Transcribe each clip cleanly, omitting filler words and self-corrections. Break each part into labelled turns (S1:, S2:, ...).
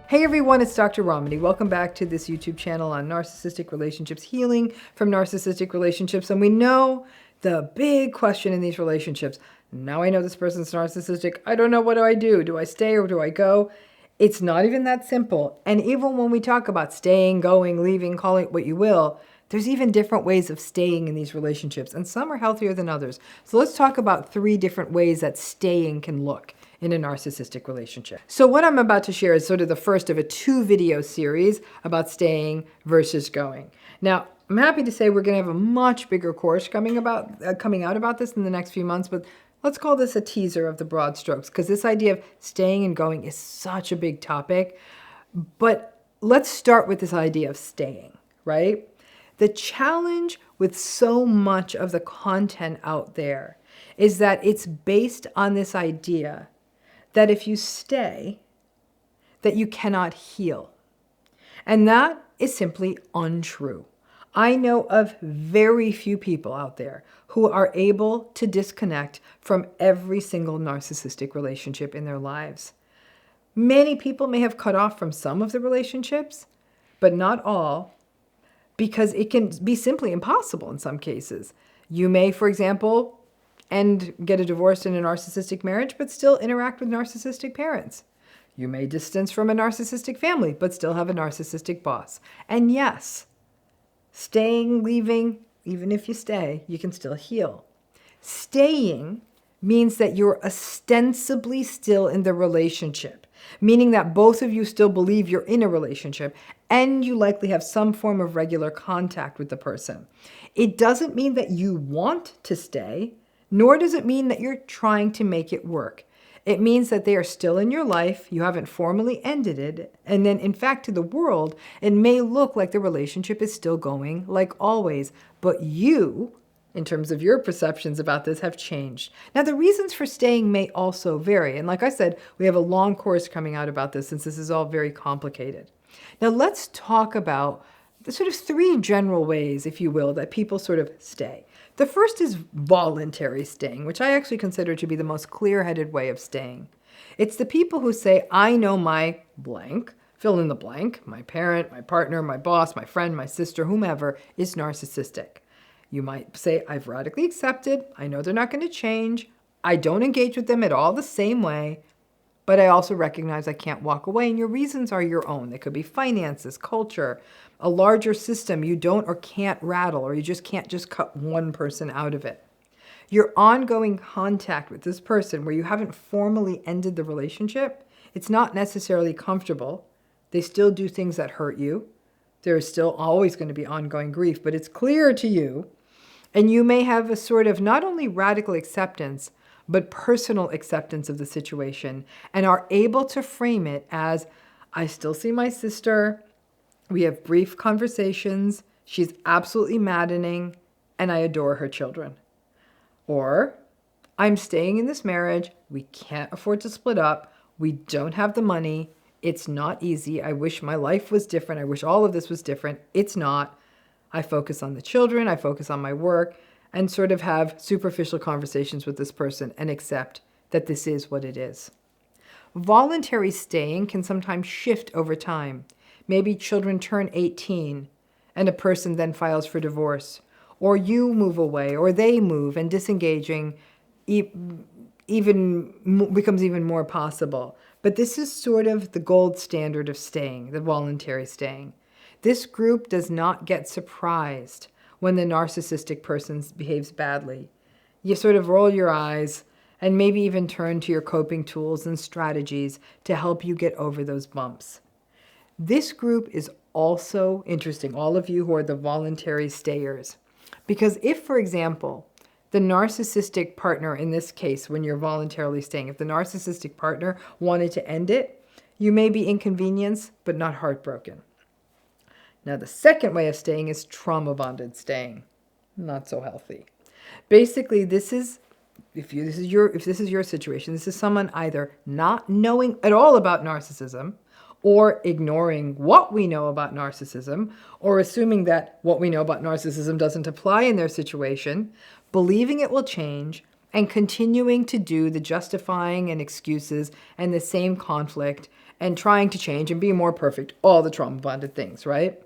S1: Hey everyone, it's Dr. Ramani. Welcome back to this YouTube channel on narcissistic relationships, healing from narcissistic relationships. And we know the big question in these relationships. Now I know this person's narcissistic. I don't know, what do I do? Do I stay or do I go? It's not even that simple. And even when we talk about staying, going, leaving, call it what you will, there's even different ways of staying in these relationships, and some are healthier than others. So let's talk about 3 different ways that staying can look in a narcissistic relationship. So what I'm about to share is sort of the first of a 2-video series about staying versus going. Now, I'm happy to say we're going to have a much bigger course coming out about this in the next few months, but let's call this a teaser of the broad strokes, because this idea of staying and going is such a big topic. But let's start with this idea of staying, right? The challenge with so much of the content out there is that it's based on this idea that if you stay, that you cannot heal. And that is simply untrue. I know of very few people out there who are able to disconnect from every single narcissistic relationship in their lives. Many people may have cut off from some of the relationships, but not all, because it can be simply impossible in some cases. You may, for example, get a divorce in a narcissistic marriage, but still interact with narcissistic parents. You may distance from a narcissistic family, but still have a narcissistic boss. And yes, staying, leaving, even if you stay, you can still heal. Staying means that you're ostensibly still in the relationship, meaning that both of you still believe you're in a relationship and you likely have some form of regular contact with the person. It doesn't mean that you want to stay, nor does it mean that you're trying to make it work. It means that they are still in your life, you haven't formally ended it, and then in fact to the world, it may look like the relationship is still going like always, but you, in terms of your perceptions about this, have changed. Now, the reasons for staying may also vary. And like I said, we have a long course coming out about this since this is all very complicated. Now, let's talk about the sort of 3 general ways, if you will, that people sort of stay. The first is voluntary staying, which I actually consider to be the most clear-headed way of staying. It's the people who say, I know my blank, fill in the blank, my parent, my partner, my boss, my friend, my sister, whomever, is narcissistic. You might say, I've radically accepted, I know they're not going to change, I don't engage with them at all the same way, but I also recognize I can't walk away, and your reasons are your own. They could be finances, culture, a larger system you don't or can't rattle, or you just can't just cut one person out of it. Your ongoing contact with this person where you haven't formally ended the relationship, it's not necessarily comfortable. They still do things that hurt you. There is still always going to be ongoing grief, but it's clear to you. And you may have a sort of not only radical acceptance, but personal acceptance of the situation, and are able to frame it as, I still see my sister, we have brief conversations, she's absolutely maddening, and I adore her children. Or, I'm staying in this marriage, we can't afford to split up, we don't have the money, it's not easy, I wish my life was different, I wish all of this was different, it's not. I focus on the children, I focus on my work, and sort of have superficial conversations with this person and accept that this is what it is. Voluntary staying can sometimes shift over time. Maybe children turn 18 and a person then files for divorce, or you move away, or they move, and disengaging becomes even more possible. But this is sort of the gold standard of staying, the voluntary staying. This group does not get surprised when the narcissistic person behaves badly. You sort of roll your eyes and maybe even turn to your coping tools and strategies to help you get over those bumps. This group is also interesting, all of you who are the voluntary stayers. Because if, for example, the narcissistic partner, in this case, when you're voluntarily staying, if the narcissistic partner wanted to end it, you may be inconvenienced, but not heartbroken. Now, the second way of staying is trauma-bonded staying. Not so healthy. Basically, this is if this is your situation, this is someone either not knowing at all about narcissism, or ignoring what we know about narcissism, or assuming that what we know about narcissism doesn't apply in their situation, believing it will change, and continuing to do the justifying and excuses and the same conflict and trying to change and be more perfect, all the trauma bonded things, right?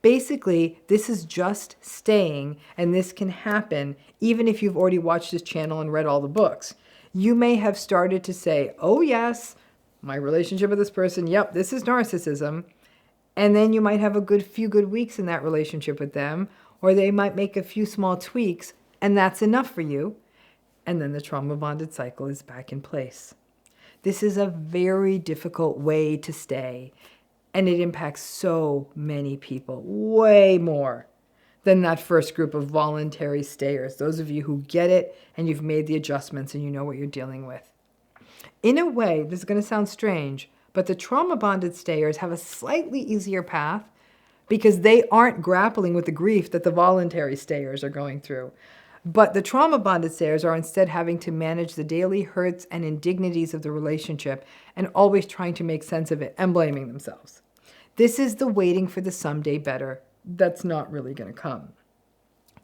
S1: Basically, this is just staying, and this can happen even if you've already watched this channel and read all the books. You may have started to say, oh yes, my relationship with this person, yep, this is narcissism. And then you might have a few good weeks in that relationship with them, or they might make a few small tweaks, and that's enough for you. And then the trauma bonded cycle is back in place. This is a very difficult way to stay, and it impacts so many people, way more than that first group of voluntary stayers, those of you who get it and you've made the adjustments and you know what you're dealing with. In a way, this is going to sound strange, but the trauma-bonded stayers have a slightly easier path because they aren't grappling with the grief that the voluntary stayers are going through. But the trauma-bonded stayers are instead having to manage the daily hurts and indignities of the relationship and always trying to make sense of it and blaming themselves. This is the waiting for the someday better that's not really going to come.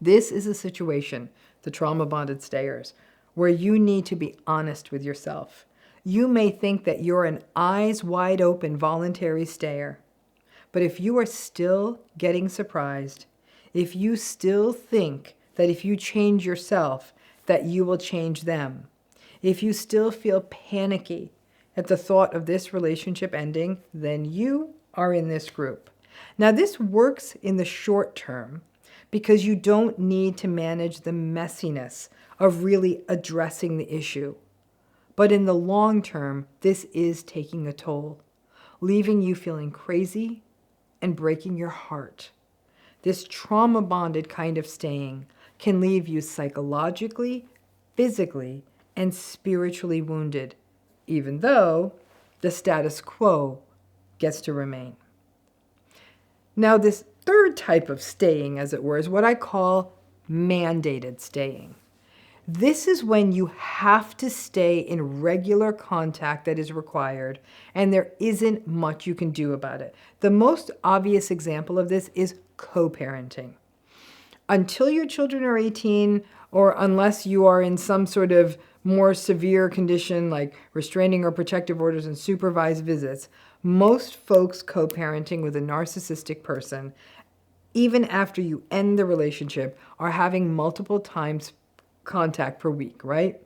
S1: This is a situation, the trauma-bonded stayers, where you need to be honest with yourself. You may think that you're an eyes wide open voluntary stayer, but if you are still getting surprised, if you still think that if you change yourself, that you will change them, if you still feel panicky at the thought of this relationship ending, then you are in this group. Now, this works in the short term because you don't need to manage the messiness of really addressing the issue. But in the long term, this is taking a toll, leaving you feeling crazy and breaking your heart. This trauma-bonded kind of staying can leave you psychologically, physically, and spiritually wounded, even though the status quo gets to remain. Now, this third type of staying, as it were, is what I call mandated staying. This is when you have to stay in regular contact that is required, and there isn't much you can do about it. The most obvious example of this is co-parenting. Until your children are 18, or unless you are in some sort of more severe condition like restraining or protective orders and supervised visits, most folks co-parenting with a narcissistic person, even after you end the relationship, are having multiple times contact per week, right?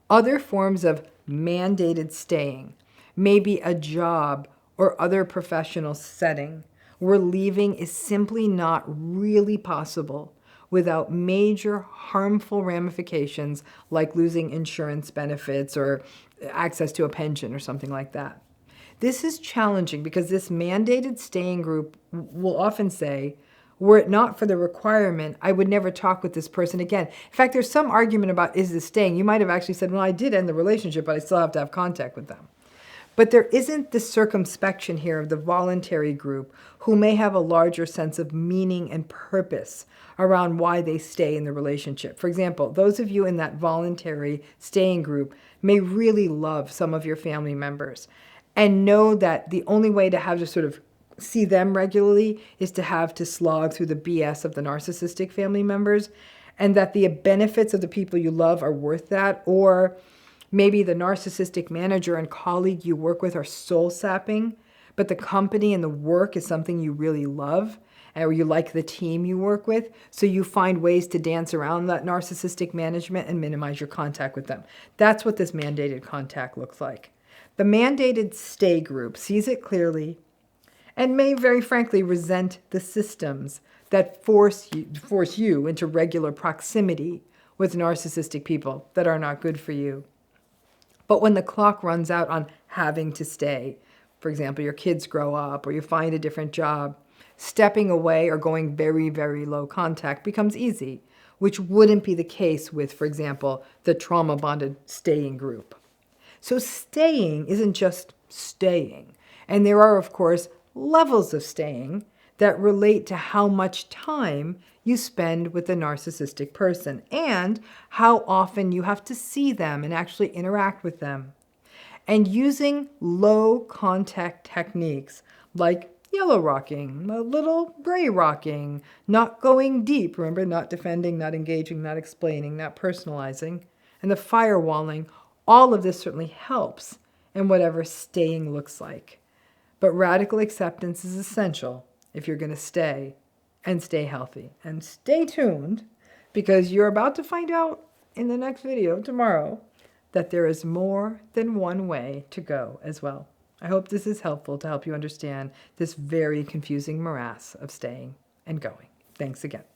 S1: Other forms of mandated staying may be a job or other professional setting where leaving is simply not really possible without major harmful ramifications like losing insurance benefits or access to a pension or something like that. This is challenging because this mandated staying group will often say, were it not for the requirement, I would never talk with this person again. In fact, there's some argument about, is this staying? You might have actually said, well, I did end the relationship, but I still have to have contact with them. But there isn't the circumspection here of the voluntary group who may have a larger sense of meaning and purpose around why they stay in the relationship. For example, those of you in that voluntary staying group may really love some of your family members and know that the only way to have to sort of see them regularly is to have to slog through the BS of the narcissistic family members, and that the benefits of the people you love are worth that, or maybe the narcissistic manager and colleague you work with are soul-sapping, but the company and the work is something you really love, or you like the team you work with, so you find ways to dance around that narcissistic management and minimize your contact with them. That's what this mandated contact looks like. The mandated stay group sees it clearly and may very frankly resent the systems that force you into regular proximity with narcissistic people that are not good for you. But when the clock runs out on having to stay, for example, your kids grow up or you find a different job, stepping away or going very, very low contact becomes easy, which wouldn't be the case with, for example, the trauma-bonded staying group. So staying isn't just staying. And there are, of course, levels of staying that relate to how much time you spend with the narcissistic person and how often you have to see them and actually interact with them. And using low contact techniques like yellow rocking, a little gray rocking, not going deep, remember, not defending, not engaging, not explaining, not personalizing, and the firewalling, all of this certainly helps in whatever staying looks like. But radical acceptance is essential if you're going to stay and stay healthy. And stay tuned, because you're about to find out in the next video tomorrow that there is more than one way to go as well. I hope this is helpful to help you understand this very confusing morass of staying and going. Thanks again.